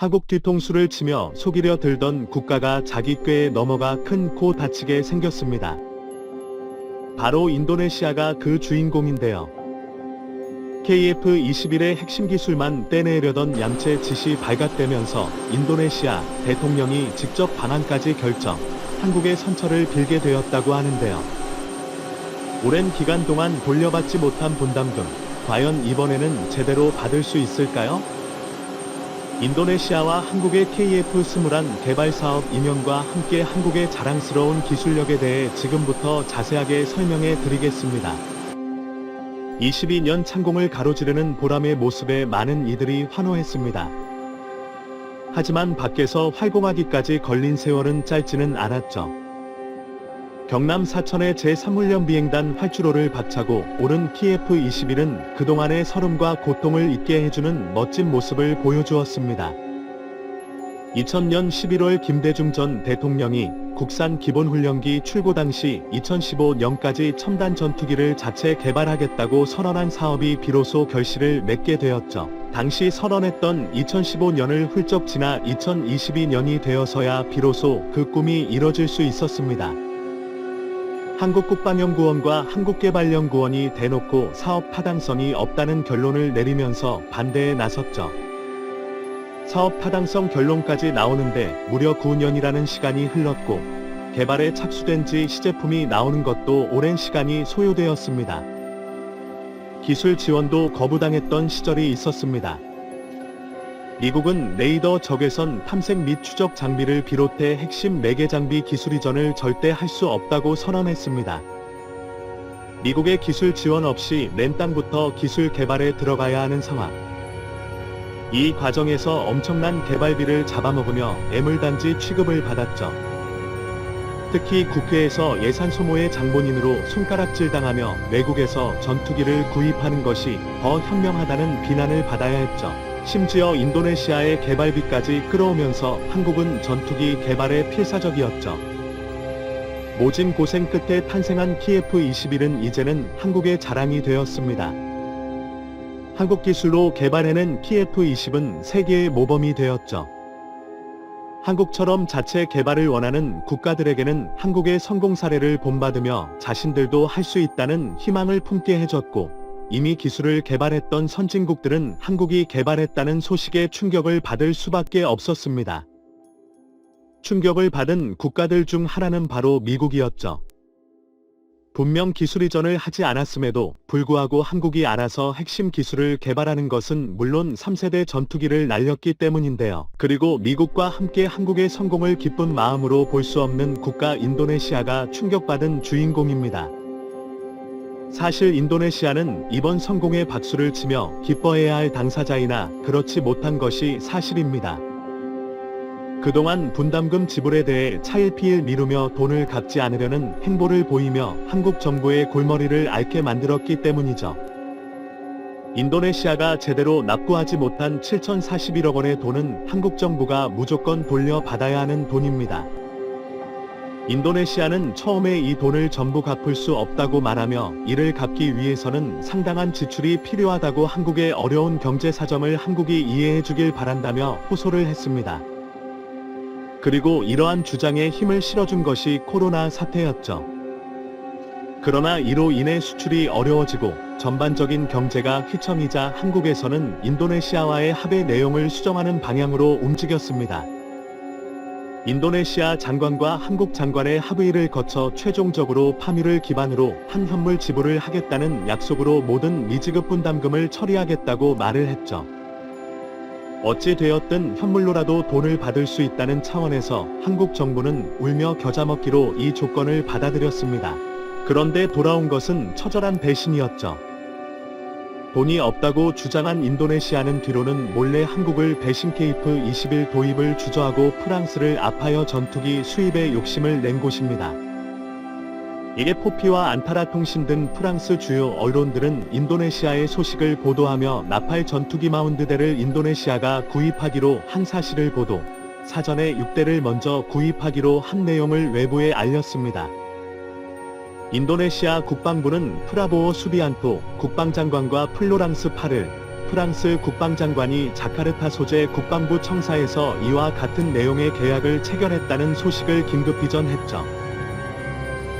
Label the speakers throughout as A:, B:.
A: 한국 뒤통수를 치며 속이려 들던 국가가 자기 꾀에 넘어가 큰 코 다치게 생겼습니다. 바로 인도네시아가 그 주인공인데요. KF-21의 핵심 기술만 떼내려던 얌체 짓이 발각되면서 인도네시아 대통령이 직접 방한까지 결정, 한국의 선처를 빌게 되었다고 하는데요. 오랜 기간 동안 돌려받지 못한 분담금, 과연 이번에는 제대로 받을 수 있을까요? 인도네시아와 한국의 KF-21 개발사업 임명과 함께 한국의 자랑스러운 기술력에 대해 지금부터 자세하게 설명해 드리겠습니다. 22년 창공을 가로지르는 보람의 모습에 많은 이들이 환호했습니다. 하지만 밖에서 활공하기까지 걸린 세월은 짧지는 않았죠. 경남 사천의 제3훈련 비행단 활주로를 박차고 오른 KF-21은 그동안의 서름과 고통을 잊게 해주는 멋진 모습을 보여주었습니다. 2000년 11월 김대중 전 대통령이 국산 기본훈련기 출고 당시 2015년까지 첨단 전투기를 자체 개발하겠다고 선언한 사업이 비로소 결실을 맺게 되었죠. 당시 선언했던 2015년을 훌쩍 지나 2022년이 되어서야 비로소 그 꿈이 이뤄질 수 있었습니다. 한국국방연구원과 한국개발연구원이 대놓고 사업 타당성이 없다는 결론을 내리면서 반대에 나섰죠. 사업 타당성 결론까지 나오는데 무려 9년이라는 시간이 흘렀고 개발에 착수된 지 시제품이 나오는 것도 오랜 시간이 소요되었습니다. 기술 지원도 거부당했던 시절이 있었습니다. 미국은 레이더 적외선 탐색 및 추적 장비를 비롯해 핵심 매개 장비 기술 이전을 절대 할 수 없다고 선언했습니다. 미국의 기술 지원 없이 맨 땅부터 기술 개발에 들어가야 하는 상황. 이 과정에서 엄청난 개발비를 잡아먹으며 애물단지 취급을 받았죠. 특히 국회에서 예산 소모의 장본인으로 손가락질당하며 외국에서 전투기를 구입하는 것이 더 현명하다는 비난을 받아야 했죠. 심지어 인도네시아의 개발비까지 끌어오면서 한국은 전투기 개발에 필사적이었죠. 모진 고생 끝에 탄생한 KF-21은 이제는 한국의 자랑이 되었습니다. 한국 기술로 개발해낸 KF-20은 세계의 모범이 되었죠. 한국처럼 자체 개발을 원하는 국가들에게는 한국의 성공 사례를 본받으며 자신들도 할 수 있다는 희망을 품게 해줬고, 이미 기술을 개발했던 선진국들은 한국이 개발했다는 소식에 충격을 받을 수밖에 없었습니다. 충격을 받은 국가들 중 하나는 바로 미국이었죠. 분명 기술 이전을 하지 않았음에도 불구하고 한국이 알아서 핵심 기술을 개발하는 것은 물론 3세대 전투기를 날렸기 때문인데요. 그리고 미국과 함께 한국의 성공을 기쁜 마음으로 볼 수 없는 국가 인도네시아가 충격받은 주인공입니다. 사실 인도네시아는 이번 성공에 박수를 치며 기뻐해야 할 당사자이나 그렇지 못한 것이 사실입니다. 그동안 분담금 지불에 대해 차일피일 미루며 돈을 갚지 않으려는 행보를 보이며 한국 정부의 골머리를 앓게 만들었기 때문이죠. 인도네시아가 제대로 납부하지 못한 7,041억 원의 돈은 한국 정부가 무조건 돌려받아야 하는 돈입니다. 인도네시아는 처음에 이 돈을 전부 갚을 수 없다고 말하며 이를 갚기 위해서는 상당한 지출이 필요하다고 한국의 어려운 경제 사정을 한국이 이해해 주길 바란다며 호소를 했습니다. 그리고 이러한 주장에 힘을 실어준 것이 코로나 사태였죠. 그러나 이로 인해 수출이 어려워지고 전반적인 경제가 휘청이자 한국에서는 인도네시아와의 합의 내용을 수정하는 방향으로 움직였습니다. 인도네시아 장관과 한국 장관의 합의를 거쳐 최종적으로 파묘를 기반으로 한 현물 지불을 하겠다는 약속으로 모든 미지급 분담금을 처리하겠다고 말을 했죠. 어찌 되었든 현물로라도 돈을 받을 수 있다는 차원에서 한국 정부는 울며 겨자 먹기로 이 조건을 받아들였습니다. 그런데 돌아온 것은 처절한 배신이었죠. 돈이 없다고 주장한 인도네시아는 뒤로는 몰래 한국을 배신 KF-21 도입을 주저하고 프랑스를 압하여 전투기 수입에 욕심을 낸 곳입니다. 이에 포피와 안타라 통신 등 프랑스 주요 언론들은 인도네시아의 소식을 보도하며 나팔 전투기 40대를 인도네시아가 구입하기로 한 사실을 보도, 사전에 6대를 먼저 구입하기로 한 내용을 외부에 알렸습니다. 인도네시아 국방부는 프라보오 수비안토 국방장관과 플로랑스 파를 프랑스 국방장관이 자카르타 소재 국방부 청사에서 이와 같은 내용의 계약을 체결했다는 소식을 긴급 이전했죠.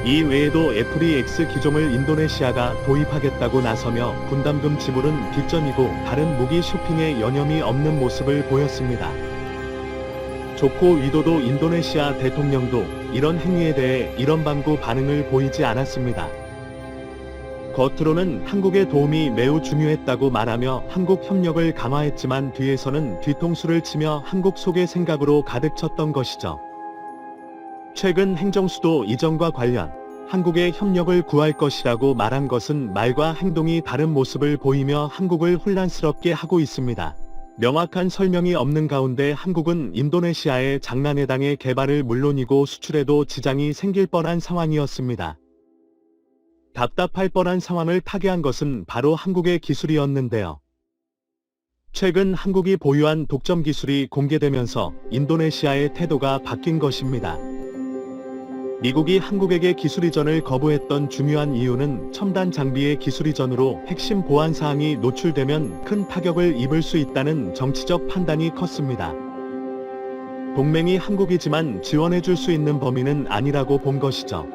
A: 이 외에도 FREX 기종을 인도네시아가 도입하겠다고 나서며 분담금 지불은 뒷전이고 다른 무기 쇼핑에 여념이 없는 모습을 보였습니다. 조코 위도도 인도네시아 대통령도 이런 행위에 대해 이런 방구 반응을 보이지 않았습니다. 겉으로는 한국의 도움이 매우 중요했다고 말하며 한국 협력을 강화했지만 뒤에서는 뒤통수를 치며 한국 속의 생각으로 가득 찼던 것이죠. 최근 행정수도 이전과 관련 한국의 협력을 구할 것이라고 말한 것은 말과 행동이 다른 모습을 보이며 한국을 혼란스럽게 하고 있습니다. 명확한 설명이 없는 가운데 한국은 인도네시아의 장난해당의 개발을 물론이고 수출에도 지장이 생길 뻔한 상황이었습니다. 답답할 뻔한 상황을 타개한 것은 바로 한국의 기술이었는데요. 최근 한국이 보유한 독점 기술이 공개되면서 인도네시아의 태도가 바뀐 것입니다. 미국이 한국에게 기술 이전을 거부했던 중요한 이유는 첨단 장비의 기술 이전으로 핵심 보안 사항이 노출되면 큰 타격을 입을 수 있다는 정치적 판단이 컸습니다. 동맹이 한국이지만 지원해줄 수 있는 범위는 아니라고 본 것이죠.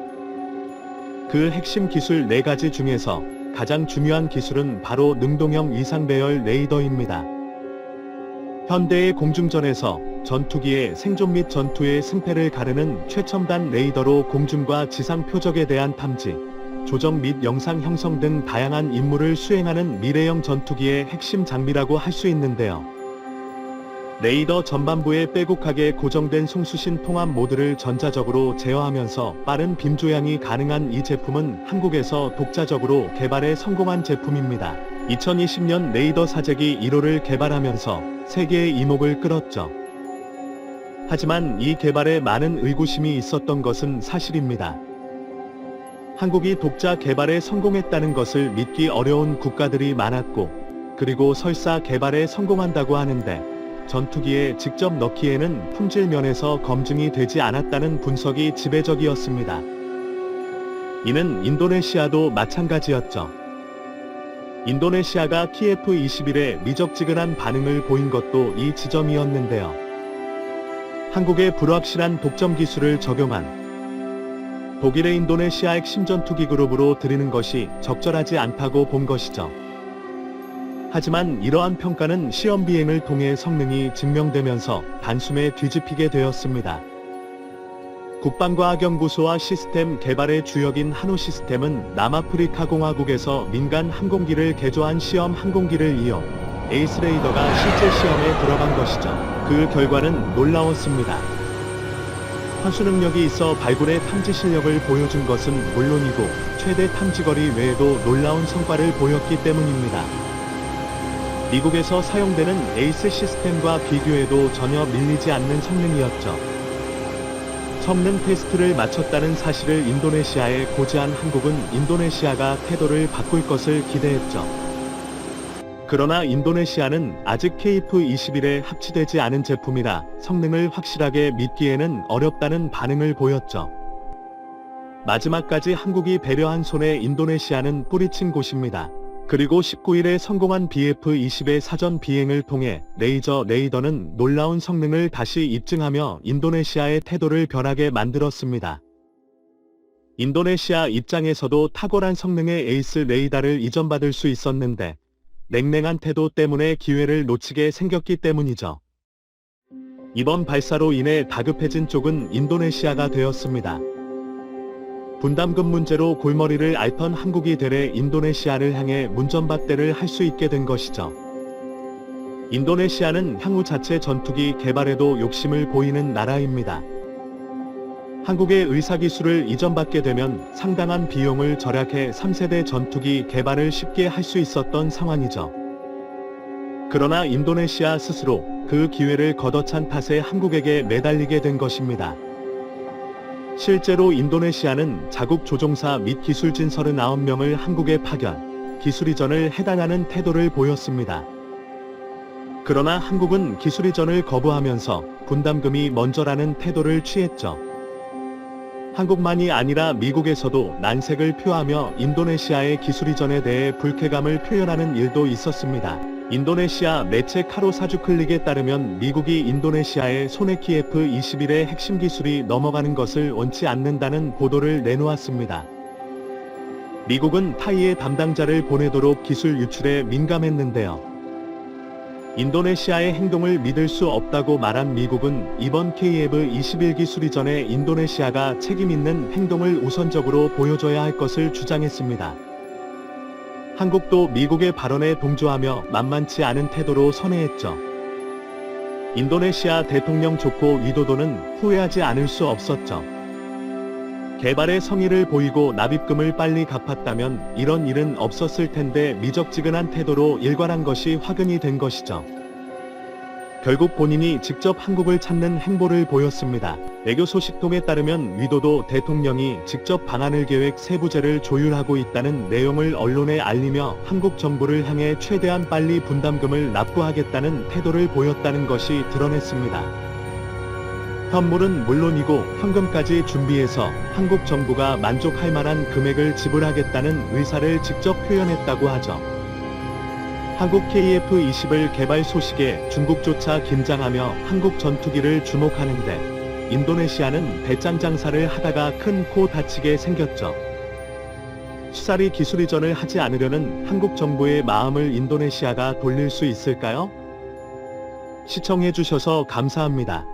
A: 그 핵심 기술 4가지 중에서 가장 중요한 기술은 바로 능동형 위상배열 레이더입니다. 현대의 공중전에서 전투기의 생존 및 전투의 승패를 가르는 최첨단 레이더로 공중과 지상 표적에 대한 탐지, 조정 및 영상 형성 등 다양한 임무를 수행하는 미래형 전투기의 핵심 장비라고 할 수 있는데요. 레이더 전반부에 빼곡하게 고정된 송수신 통합 모드를 전자적으로 제어하면서 빠른 빔 조향이 가능한 이 제품은 한국에서 독자적으로 개발에 성공한 제품입니다. 2020년 레이더 사재기 1호를 개발하면서 세계의 이목을 끌었죠. 하지만 이 개발에 많은 의구심이 있었던 것은 사실입니다. 한국이 독자 개발에 성공했다는 것을 믿기 어려운 국가들이 많았고, 그리고 설사 개발에 성공한다고 하는데 전투기에 직접 넣기에는 품질 면에서 검증이 되지 않았다는 분석이 지배적이었습니다. 이는 인도네시아도 마찬가지였죠. 인도네시아가 TF-21에 미적지근한 반응을 보인 것도 이 지점이었는데요. 한국의 불확실한 독점 기술을 적용한 독일의 인도네시아 핵심 전투기 그룹으로 들이는 것이 적절하지 않다고 본 것이죠. 하지만 이러한 평가는 시험 비행을 통해 성능이 증명되면서 단숨에 뒤집히게 되었습니다. 국방과학연구소와 시스템 개발의 주역인 한호시스템은 남아프리카 공화국에서 민간 항공기를 개조한 시험 항공기를 이어 에이스 레이더가 실제 시험에 들어간 것이죠. 그 결과는 놀라웠습니다. 환수 능력이 있어 발굴의 탐지 실력을 보여준 것은 물론이고 최대 탐지거리 외에도 놀라운 성과를 보였기 때문입니다. 미국에서 사용되는 에이스 시스템과 비교해도 전혀 밀리지 않는 성능이었죠. 성능 테스트를 마쳤다는 사실을 인도네시아에 고지한 한국은 인도네시아가 태도를 바꿀 것을 기대했죠. 그러나 인도네시아는 아직 KF-21에 합치되지 않은 제품이라 성능을 확실하게 믿기에는 어렵다는 반응을 보였죠. 마지막까지 한국이 배려한 손에 인도네시아는 뿌리친 곳입니다. 그리고 19일에 성공한 BF-20의 사전 비행을 통해 레이더는 놀라운 성능을 다시 입증하며 인도네시아의 태도를 변하게 만들었습니다. 인도네시아 입장에서도 탁월한 성능의 에이스 레이더를 이전받을 수 있었는데 냉랭한 태도 때문에 기회를 놓치게 생겼기 때문이죠. 이번 발사로 인해 다급해진 쪽은 인도네시아가 되었습니다. 분담금 문제로 골머리를 앓던 한국이 되레 인도네시아를 향해 문전박대를 할 수 있게 된 것이죠. 인도네시아는 향후 자체 전투기 개발에도 욕심을 보이는 나라입니다. 한국의 의사기술을 이전받게 되면 상당한 비용을 절약해 3세대 전투기 개발을 쉽게 할 수 있었던 상황이죠. 그러나 인도네시아 스스로 그 기회를 걷어찬 탓에 한국에게 매달리게 된 것입니다. 실제로 인도네시아는 자국 조종사 및 기술진 39명을 한국에 파견, 기술 이전을 해단하는 태도를 보였습니다. 그러나 한국은 기술 이전을 거부하면서 분담금이 먼저라는 태도를 취했죠. 한국만이 아니라 미국에서도 난색을 표하며 인도네시아의 기술 이전에 대해 불쾌감을 표현하는 일도 있었습니다. 인도네시아 매체 카로사주클릭에 따르면 미국이 인도네시아에 소네키 F-21의 핵심 기술이 넘어가는 것을 원치 않는다는 보도를 내놓았습니다. 미국은 타이의 담당자를 보내도록 기술 유출에 민감했는데요. 인도네시아의 행동을 믿을 수 없다고 말한 미국은 이번 KF-21기 수리 전에 인도네시아가 책임 있는 행동을 우선적으로 보여줘야 할 것을 주장했습니다. 한국도 미국의 발언에 동조하며 만만치 않은 태도로 선회했죠. 인도네시아 대통령 조코 위도도는 후회하지 않을 수 없었죠. 개발의 성의를 보이고 납입금을 빨리 갚았다면 이런 일은 없었을 텐데 미적지근한 태도로 일관한 것이 화근이 된 것이죠. 결국 본인이 직접 한국을 찾는 행보를 보였습니다. 외교 소식통에 따르면 위도도 대통령이 직접 방한을 계획 세부제를 조율하고 있다는 내용을 언론에 알리며 한국 정부를 향해 최대한 빨리 분담금을 납부하겠다는 태도를 보였다는 것이 드러냈습니다. 현물은 물론이고 현금까지 준비해서 한국 정부가 만족할 만한 금액을 지불하겠다는 의사를 직접 표현했다고 하죠. 한국 KF-20을 개발 소식에 중국조차 긴장하며 한국 전투기를 주목하는데 인도네시아는 배짱 장사를 하다가 큰 코 다치게 생겼죠. 쉽사리 기술 이전을 하지 않으려는 한국 정부의 마음을 인도네시아가 돌릴 수 있을까요? 시청해주셔서 감사합니다.